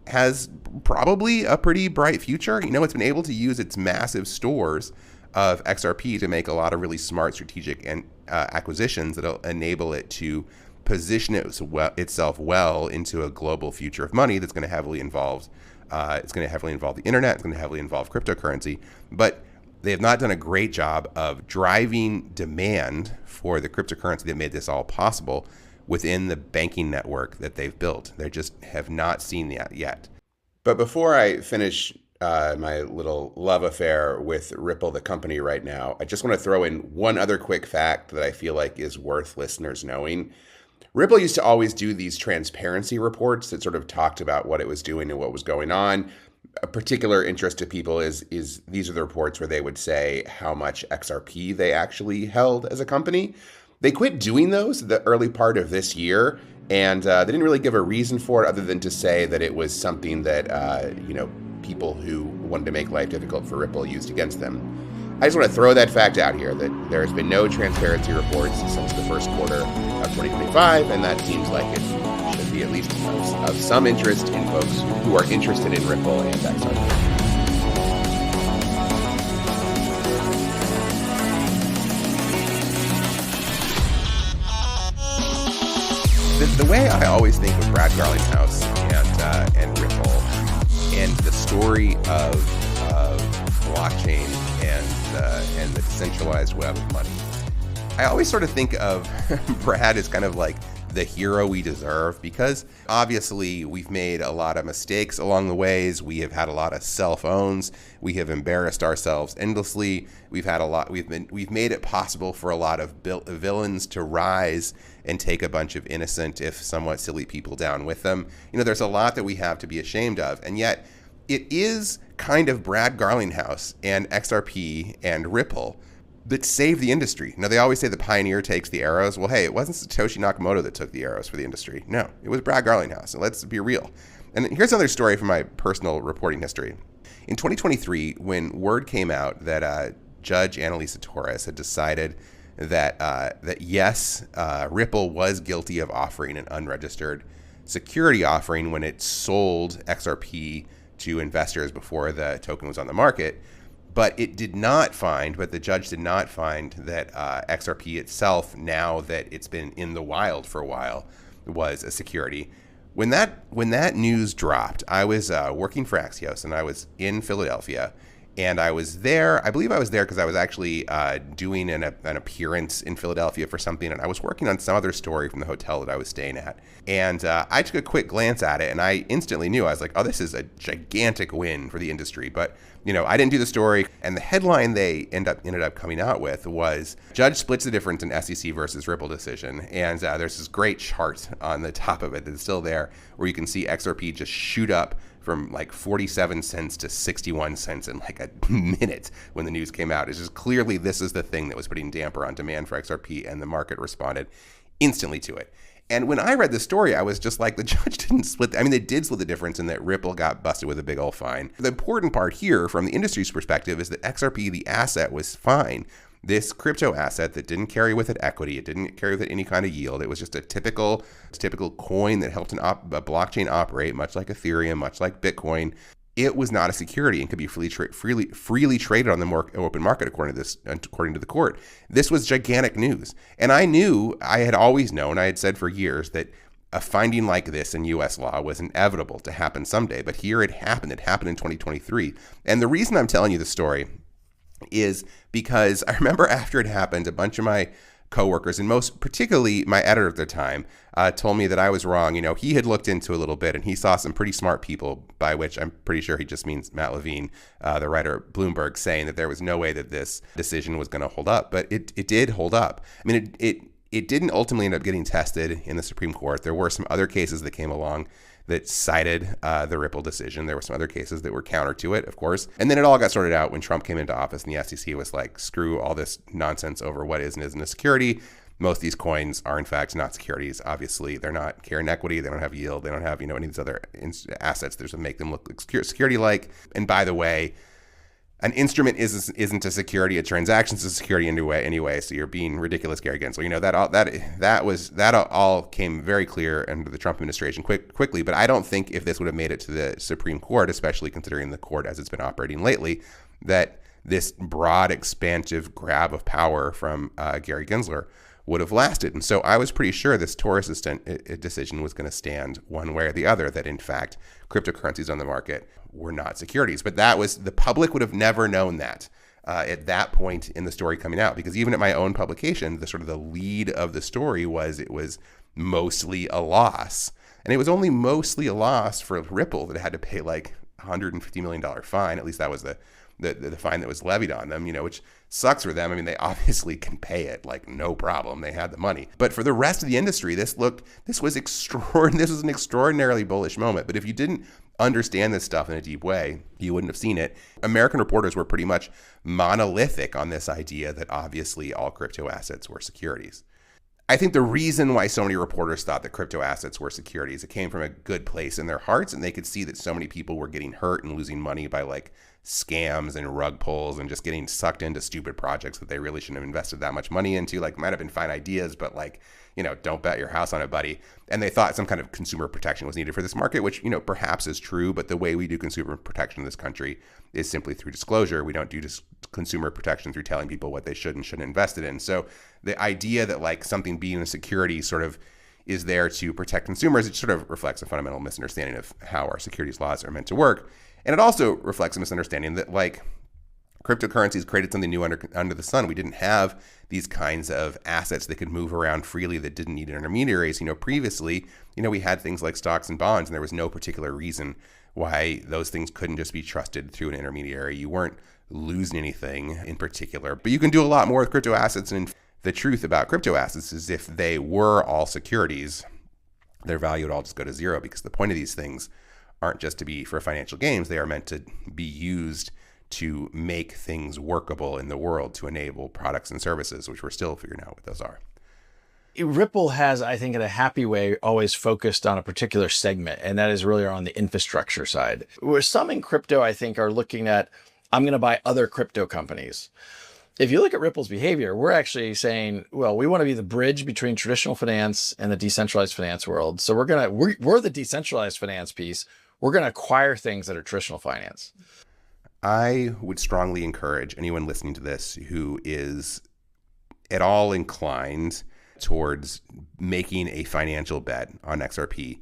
has probably a pretty bright future. It's been able to use its massive stores of XRP to make a lot of really smart strategic and acquisitions that'll enable it to position itself well into a global future of money that's going to heavily involve the internet. It's going to heavily involve cryptocurrency, but they have not done a great job of driving demand for the cryptocurrency that made this all possible within the banking network that they've built. They just have not seen that yet. But before I finish my little love affair with Ripple, the company right now, I just want to throw in one other quick fact that I feel like is worth listeners knowing. Ripple used to always do these transparency reports that sort of talked about what it was doing and what was going on. A particular interest to people is these are the reports where they would say how much XRP they actually held as a company. They quit doing those the early part of this year, and they didn't really give a reason for it other than to say that it was something that people who wanted to make life difficult for Ripple used against them. I just want to throw that fact out here that there has been no transparency reports since the first quarter of 2025, and that seems like it should be at least of some interest in folks who are interested in Ripple and XRP. The way I always think with Brad Garlinghouse and Ripple and the story of blockchain and the decentralized web of money, I always sort of think of Brad as kind of like the hero we deserve, because obviously we've made a lot of mistakes along the ways. We have had a lot of cell phones. We have embarrassed ourselves endlessly. We've made it possible for a lot of villains to rise and take a bunch of innocent, if somewhat silly people down with them. There's a lot that we have to be ashamed of, and yet it is kind of Brad Garlinghouse and XRP and Ripple that saved the industry. Now, they always say the pioneer takes the arrows. Well, hey, it wasn't Satoshi Nakamoto that took the arrows for the industry. No, it was Brad Garlinghouse. And let's be real. And here's another story from my personal reporting history. In 2023, when word came out that Judge Annalisa Torres had decided that yes, Ripple was guilty of offering an unregistered security offering when it sold XRP to investors before the token was on the market, but the judge did not find that XRP itself, now that it's been in the wild for a while, was a security. When that news dropped, I was working for Axios, and I was in Philadelphia, and I was there. I believe I was there because I was actually doing an appearance in Philadelphia for something, and I was working on some other story from the hotel that I was staying at. And I took a quick glance at it, and I instantly knew. I was like, oh, this is a gigantic win for the industry. But I didn't do the story, and the headline they ended up coming out with was Judge splits the difference in SEC versus Ripple decision. And there's this great chart on the top of it that's still there, where you can see XRP just shoot up from like 47 cents to 61 cents in like a minute when the news came out. It's just clearly this is the thing that was putting damper on demand for XRP, and the market responded instantly to it. And when I read the story, I was just like, the judge didn't split. I mean, they did split the difference in that Ripple got busted with a big old fine. The important part here from the industry's perspective is that XRP, the asset, was fine. This crypto asset that didn't carry with it equity, it didn't carry with it any kind of yield. It was just a typical coin that helped a blockchain operate, much like Ethereum, much like Bitcoin. It was not a security and could be freely traded on the more open market, according to the court. This was gigantic news. And I had always known, I had said for years that a finding like this in U.S. law was inevitable to happen someday. But here it happened. It happened in 2023. And the reason I'm telling you the story is because I remember after it happened, a bunch of my coworkers, and most particularly my editor at the time, told me that I was wrong. You know, he had looked into a little bit and he saw some pretty smart people, by which I'm pretty sure he just means Matt Levine, the writer at Bloomberg, saying that there was no way that this decision was going to hold up. But it did hold up. I mean, it didn't ultimately end up getting tested in the Supreme Court. There were some other cases that came along that cited the Ripple decision. There were some other cases that were counter to it, of course. And then it all got sorted out when Trump came into office and the SEC was like, screw all this nonsense over what is and isn't a security. Most of these coins are in fact not securities. Obviously, they're not carrying equity. They don't have yield. They don't have, any of these other assets that make them look security-like. And by the way, an instrument isn't a security. A transaction is a security anyway. So you're being ridiculous, Gary Gensler. That all came very clear under the Trump administration quickly. But I don't think if this would have made it to the Supreme Court, especially considering the court as it's been operating lately, that this broad, expansive grab of power from Gary Gensler would have lasted. And so I was pretty sure this Torres decision was going to stand one way or the other, that in fact cryptocurrencies on the market were not securities. But the public would have never known that at that point in the story coming out, because even at my own publication, the lead of the story was it was mostly a loss. And it was only mostly a loss for Ripple that had to pay like $150 million fine. At least that was the fine that was levied on them, which sucks for them. I mean, they obviously can pay it, like no problem. They had the money. But for the rest of the industry, this was an extraordinarily bullish moment. But if you didn't understand this stuff in a deep way, you wouldn't have seen it. American reporters were pretty much monolithic on this idea that obviously all crypto assets were securities. I think the reason why so many reporters thought that crypto assets were securities, it came from a good place in their hearts, and they could see that so many people were getting hurt and losing money by like scams and rug pulls and just getting sucked into stupid projects that they really shouldn't have invested that much money into. Like, might have been fine ideas, but like, don't bet your house on it, buddy. And they thought some kind of consumer protection was needed for this market, which, perhaps is true. But the way we do consumer protection in this country is simply through disclosure. We don't do consumer protection through telling people what they should and shouldn't invest it in. So the idea that like something being a security sort of is there to protect consumers, it sort of reflects a fundamental misunderstanding of how our securities laws are meant to work. And it also reflects a misunderstanding that like cryptocurrencies created something new under the sun. We didn't have these kinds of assets that could move around freely that didn't need intermediaries. Previously, we had things like stocks and bonds, and there was no particular reason why those things couldn't just be trusted through an intermediary. You weren't losing anything in particular, but you can do a lot more with crypto assets. And the truth about crypto assets is if they were all securities, their value would all just go to zero, because the point of these things aren't just to be for financial gains. They are meant to be used to make things workable in the world, to enable products and services, which we're still figuring out what those are. Ripple has, I think, in a happy way, always focused on a particular segment, and that is really on the infrastructure side. Where some in crypto, I think, are looking at, I'm going to buy other crypto companies. If you look at Ripple's behavior, we're actually saying, well, we want to be the bridge between traditional finance and the decentralized finance world. So we're the decentralized finance piece. We're going to acquire things that are traditional finance. I would strongly encourage anyone listening to this who is at all inclined towards making a financial bet on XRP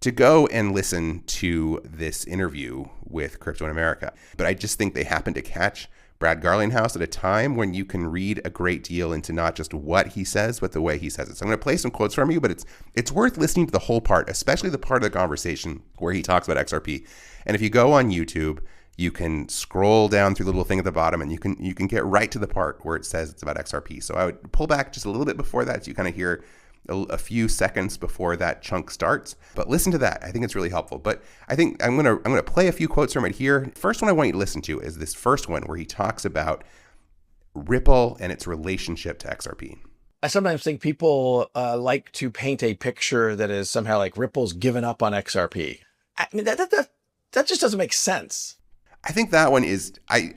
to go and listen to this interview with Crypto in America. But I just think they happen to catch Brad Garlinghouse at a time when you can read a great deal into not just what he says, but the way he says it. So I'm going to play some quotes from you, but it's worth listening to the whole part, especially the part of the conversation where he talks about XRP. And if you go on YouTube, you can scroll down through the little thing at the bottom, and you can get right to the part where it says it's about XRP. So I would pull back just a little bit before that, so you kind of hear a few seconds before that chunk starts. But listen to that. I think it's really helpful. But I think I'm gonna play a few quotes from it here. First one I want you to listen to is this first one where he talks about Ripple and its relationship to XRP. I sometimes think people like to paint a picture that is somehow like Ripple's given up on XRP. I mean, that just doesn't make sense. I think that one is, I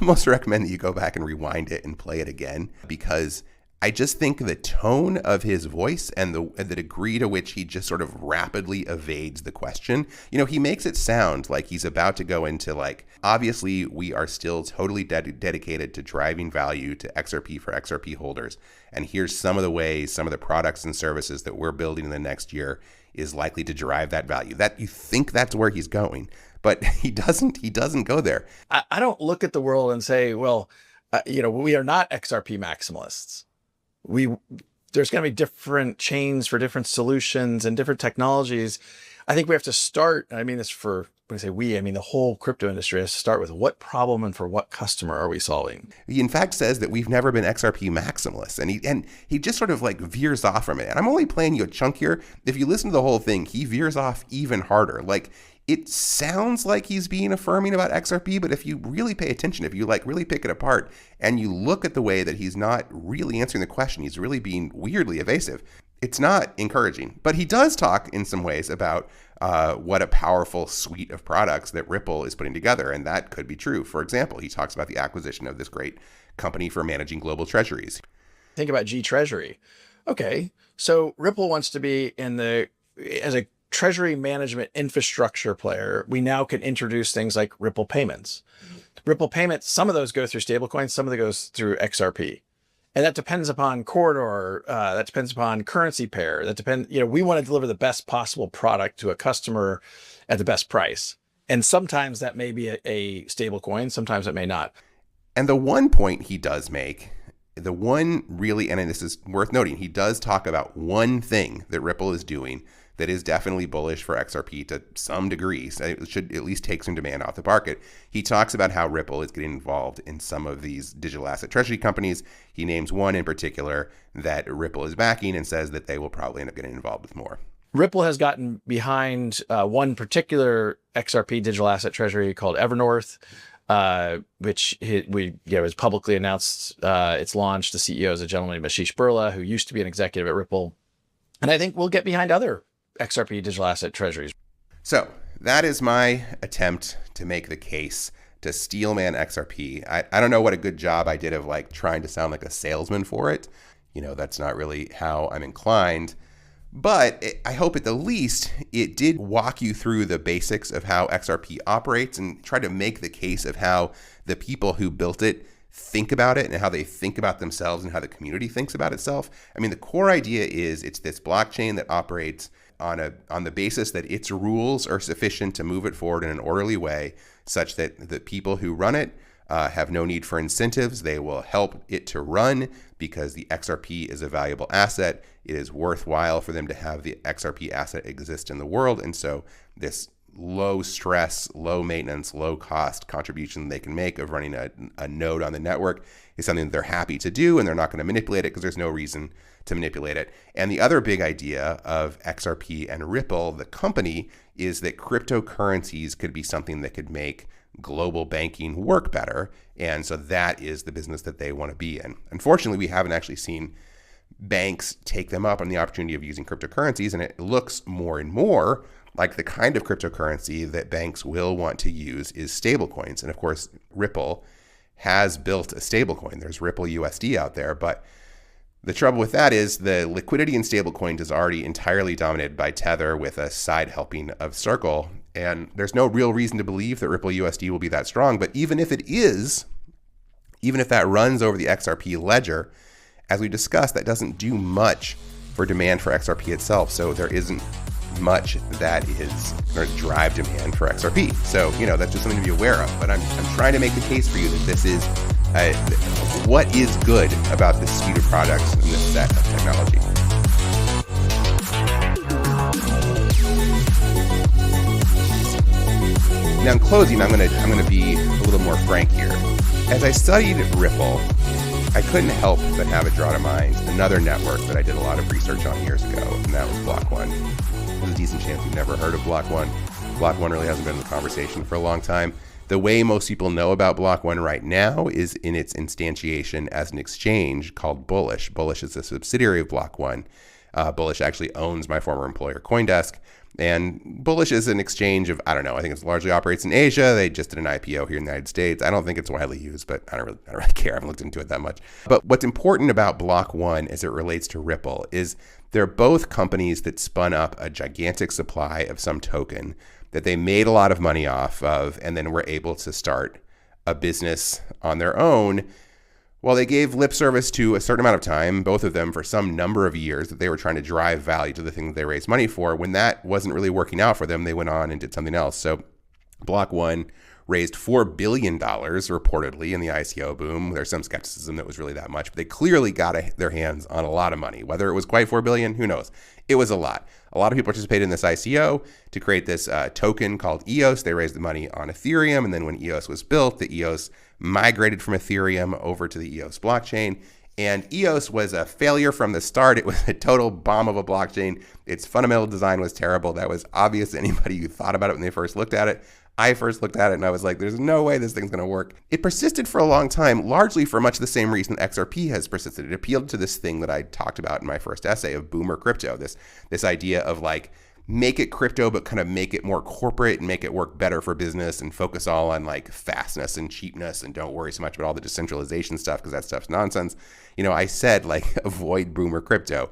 almost recommend that you go back and rewind it and play it again, because I just think the tone of his voice and the degree to which he just sort of rapidly evades the question, he makes it sound like he's about to go into like, obviously we are still totally dedicated to driving value to XRP for XRP holders. And here's some of the ways, some of the products and services that we're building in the next year is likely to drive that value. That you think that's where he's going, but he doesn't go there. I don't look at the world and say, well, we are not XRP maximalists. There's going to be different chains for different solutions and different technologies. I think we have to start, I mean this for, when I say we, I mean the whole crypto industry has to start with what problem and for what customer are we solving? He in fact says that we've never been XRP maximalists, and he just sort of like veers off from it. And I'm only playing you a chunk here. If you listen to the whole thing, he veers off even harder. Like, it sounds like he's being affirming about XRP, but if you really pay attention, if you like really pick it apart and you look at the way that he's not really answering the question, he's really being weirdly evasive. It's not encouraging, but he does talk in some ways about what a powerful suite of products that Ripple is putting together, and that could be true. For example, he talks about the acquisition of this great company for managing global treasuries. Think about G Treasury. Okay, so Ripple wants to be as a treasury management infrastructure player. We now can introduce things like Ripple payments. Ripple payments, some of those go through stablecoins, some of them goes through XRP. And that depends upon corridor, that depends upon currency pair, that depends, we want to deliver the best possible product to a customer at the best price. And sometimes that may be a stable coin, sometimes it may not. And the one point he does make, the one really, and this is worth noting, he does talk about one thing that Ripple is doing that is definitely bullish for XRP to some degree. So it should at least take some demand off the market. He talks about how Ripple is getting involved in some of these digital asset treasury companies. He names one in particular that Ripple is backing and says that they will probably end up getting involved with more. Ripple has gotten behind one particular XRP digital asset treasury called Evernorth, which was publicly announced its launch. The CEO is a gentleman named Ashish Birla, who used to be an executive at Ripple. And I think we'll get behind other XRP digital asset treasuries. So that is my attempt to make the case to steelman XRP. I don't know what a good job I did of like trying to sound like a salesman for it. That's not really how I'm inclined. But I hope at the least it did walk you through the basics of how XRP operates and try to make the case of how the people who built it think about it and how they think about themselves and how the community thinks about itself. I mean, the core idea is it's this blockchain that operates on the basis that its rules are sufficient to move it forward in an orderly way, such that the people who run it have no need for incentives. They will help it to run because the XRP is a valuable asset. It is worthwhile for them to have the XRP asset exist in the world. And so this low stress, low maintenance, low cost contribution they can make of running a node on the network is something that they're happy to do, and they're not going to manipulate it because there's no reason to manipulate it. And the other big idea of XRP and Ripple, the company, is that cryptocurrencies could be something that could make global banking work better. And so that is the business that they want to be in. Unfortunately, we haven't actually seen banks take them up on the opportunity of using cryptocurrencies, and it looks more and more like the kind of cryptocurrency that banks will want to use is stablecoins. And of course, Ripple has built a stablecoin. There's Ripple USD out there, but the trouble with that is the liquidity in stablecoins is already entirely dominated by Tether with a side helping of Circle. And there's no real reason to believe that Ripple USD will be that strong. But even if it is, even if that runs over the XRP ledger, as we discussed, that doesn't do much for demand for XRP itself. So there isn't much that is going to drive demand for XRP. So, that's just something to be aware of. But I'm trying to make the case for you that this is what is good about this suite of products and this set of technology. Now, in closing, I'm going to be a little more frank here. As I studied Ripple, I couldn't help but have it draw to mind another network that I did a lot of research on years ago, and that was Block One. There's a decent chance you've never heard of Block One. Block One really hasn't been in the conversation for a long time. The way most people know about Block One right now is in its instantiation as an exchange called Bullish. Bullish is a subsidiary of Block One. Bullish actually owns my former employer, CoinDesk. And Bullish is an exchange of, I don't know, I think it largely operates in Asia. They just did an IPO here in the United States. I don't think it's widely used, but I don't really care. I haven't looked into it that much. But what's important about Block One as it relates to Ripple is they're both companies that spun up a gigantic supply of some token that they made a lot of money off of and then were able to start a business on their own. Well, they gave lip service to a certain amount of time, both of them for some number of years, that they were trying to drive value to the thing that they raised money for. When that wasn't really working out for them, they went on and did something else. So Block One raised $4 billion reportedly in the ICO boom. There's some skepticism that it was really that much, but they clearly got their hands on a lot of money. Whether it was quite $4 billion, who knows? It was a lot. A lot of people participated in this ICO to create this token called EOS. They raised the money on Ethereum, and then when EOS was built, the EOS migrated from Ethereum over to the EOS blockchain. And EOS was a failure from the start. It was a total bomb of a blockchain. Its fundamental design was terrible. That was obvious to anybody who thought about it when they first looked at it. I first looked at it and I was like, there's no way this thing's going to work. It persisted for a long time, largely for much the same reason XRP has persisted. It appealed to this thing that I talked about in my first essay of boomer crypto, this idea of like, make it crypto, but kind of make it more corporate and make it work better for business and focus all on like fastness and cheapness and don't worry so much about all the decentralization stuff because that stuff's nonsense. You know, I said like avoid boomer crypto.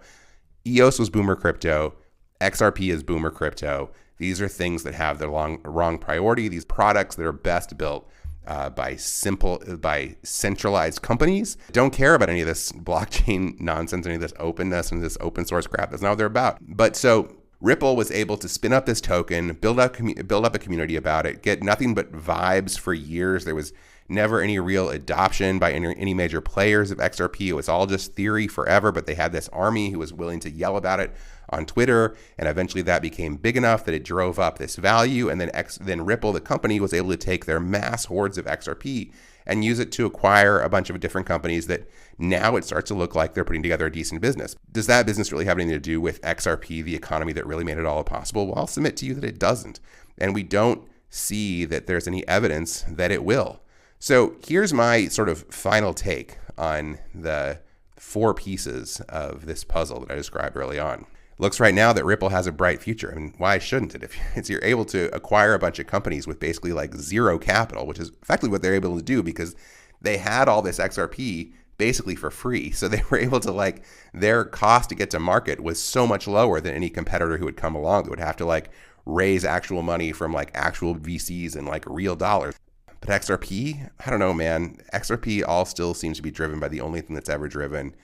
EOS was boomer crypto. XRP is boomer crypto. These are things that have the wrong priority. These products that are best built by centralized companies don't care about any of this blockchain nonsense, any of this openness and this open source crap. That's not what they're about. But so Ripple was able to spin up this token, build up a community about it, get nothing but vibes for years. There was never any real adoption by any major players of XRP. It was all just theory forever, but they had this army who was willing to yell about it on Twitter, and eventually that became big enough that it drove up this value, and then Ripple, the company, was able to take their mass hordes of XRP and use it to acquire a bunch of different companies that now it starts to look like they're putting together a decent business. Does that business really have anything to do with XRP, the economy that really made it all possible? Well, I'll submit to you that it doesn't, and we don't see that there's any evidence that it will. So here's my sort of final take on the 4 pieces of this puzzle that I described early on. Looks right now that Ripple has a bright future. I mean, why shouldn't it? If you're able to acquire a bunch of companies with basically like zero capital, which is effectively what they're able to do because they had all this XRP basically for free. So they were able to like, their cost to get to market was so much lower than any competitor who would come along that would have to like raise actual money from like actual VCs and like real dollars. But XRP, I don't know, man. XRP all still seems to be driven by the only thing that's ever driven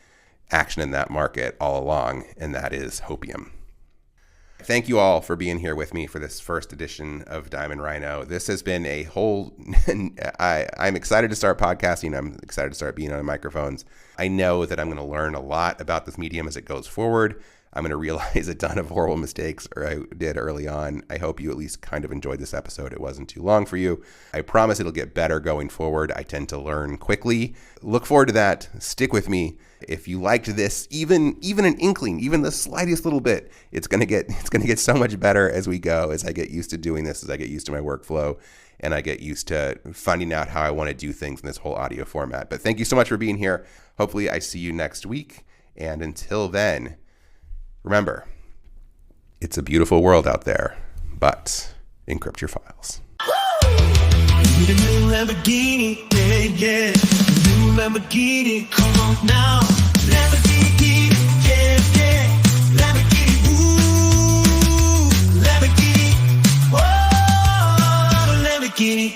action in that market all along, and that is hopium. Thank you all for being here with me for this first edition of Diamond Rhino. This has been a whole, I'm excited to start podcasting. I'm excited to start being on the microphones. I know that I'm going to learn a lot about this medium as it goes forward. I'm going to realize a ton of horrible mistakes I did early on. I hope you at least kind of enjoyed this episode. It wasn't too long for you. I promise it'll get better going forward. I tend to learn quickly. Look forward to that. Stick with me. If you liked this, even an inkling, even the slightest little bit, it's going to get so much better as we go, as I get used to doing this, as I get used to my workflow, and I get used to finding out how I want to do things in this whole audio format. But thank you so much for being here. Hopefully I see you next week. And until then, remember, it's a beautiful world out there, but encrypt your files. The new Lamborghini, yeah. The new Lamborghini, come on now. Lamborghini, yeah. Lamborghini, ooh. Lamborghini, whoa. Lamborghini.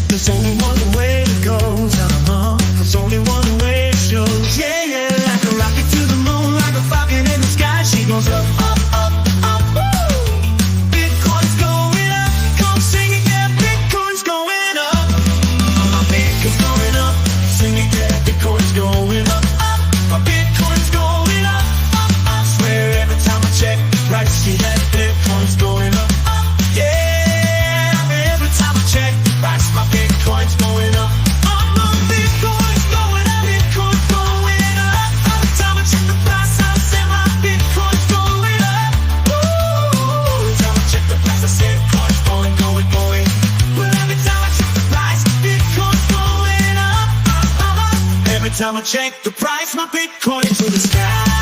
There's only one way it goes, There's only one way it shows, yeah. Like a rocket to the moon, like a falcon in the sky. She goes up, up, up, up, woo. Bitcoin's going up, come sing it, yeah. Bitcoin's going up. My Bitcoin's going up, sing it, yeah. Bitcoin's going up, up. My Bitcoin's going up, up. I swear every time I check, right, see that Bitcoin's going up, up. Yeah, every time I check, right, my Bitcoin's going up. time I check the price, my Bitcoin to the sky.